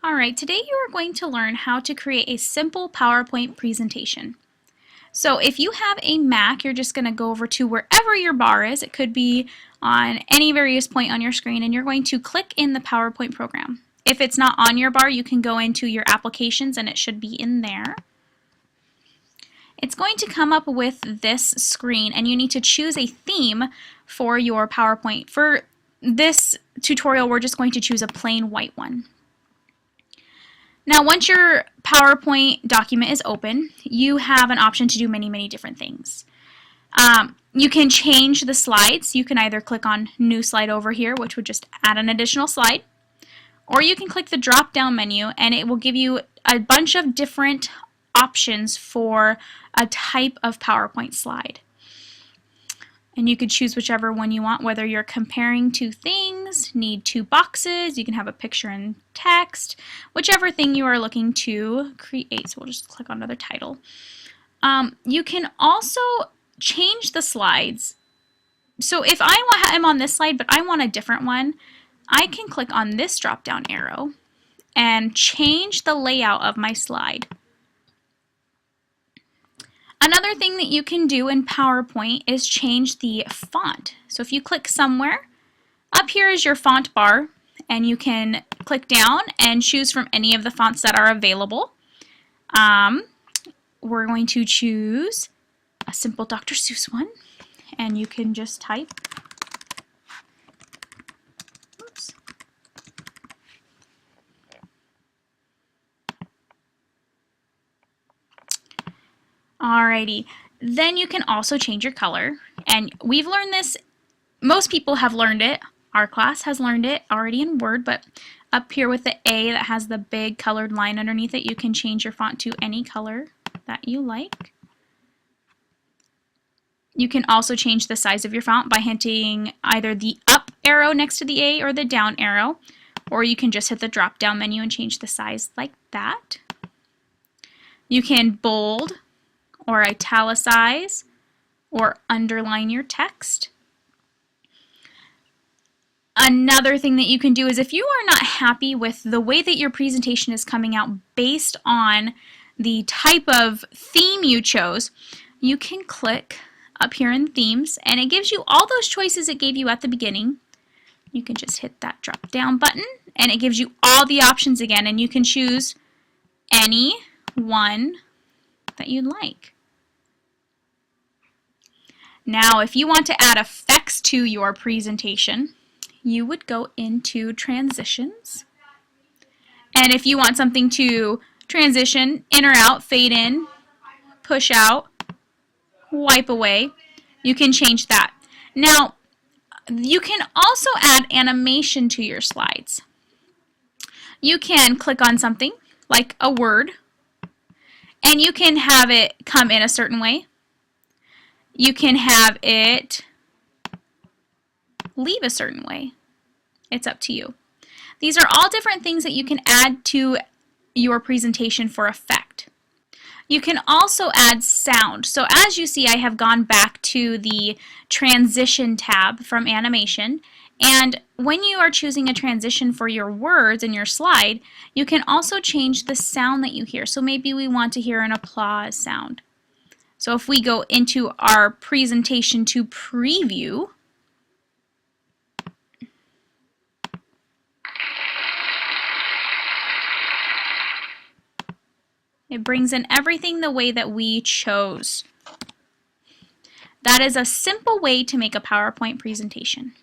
Alright, today you are going to learn how to create a simple PowerPoint presentation. So if you have a Mac, you're just going to go over to wherever your bar is. It could be on any various point on your screen, and you're going to click in the PowerPoint program. If it's not on your bar, you can go into your applications and it should be in there. It's going to come up with this screen, and you need to choose a theme for your PowerPoint. For this tutorial, we're just going to choose a plain white one. Now, once your PowerPoint document is open, you have an option to do many different things. You can change the slides. You can either click on New Slide over here, which would just add an additional slide, or you can click the drop-down menu, and it will give you a bunch of different options for a type of PowerPoint slide. And you could choose whichever one you want, whether you're comparing two things, need two boxes, you can have a picture and text, whichever thing you are looking to create. So we'll just click on another title. You can also change the slides. So if I'm on this slide, but I want a different one, I can click on this drop-down arrow and change the layout of my slide. Another thing that you can do in PowerPoint is change the font. So if you click somewhere, up here is your font bar, and you can click down and choose from any of the fonts that are available. We're going to choose a simple Dr. Seuss one, and you can just type. Oops. Alrighty, then you can also change your color, and we've learned this, most people have learned it, our class has learned it already in Word, but up here with the A that has the big colored line underneath it, you can change your font to any color that you like. You can also change the size of your font by hitting either the up arrow next to the A or the down arrow, or you can just hit the drop down menu and change the size like that. You can bold or italicize or underline your text. Another thing that you can do is if you are not happy with the way that your presentation is coming out based on the type of theme you chose, you can click up here in Themes, and it gives you all those choices it gave you at the beginning. You can just hit that drop down button, and it gives you all the options again, and you can choose any one that you'd like. Now, if you want to add effects to your presentation, you would go into Transitions. And if you want something to transition in or out, fade in, push out, wipe away, you can change that. Now, you can also add animation to your slides. You can click on something like a word, and you can have it come in a certain way. You can have it leave a certain way. It's up to you. These are all different things that you can add to your presentation for effect. You can also add sound. So as you see, I have gone back to the transition tab from animation, and when you are choosing a transition for your words in your slide, you can also change the sound that you hear. So maybe we want to hear an applause sound. So if we go into our presentation to preview, it brings in everything the way that we chose. That is a simple way to make a PowerPoint presentation.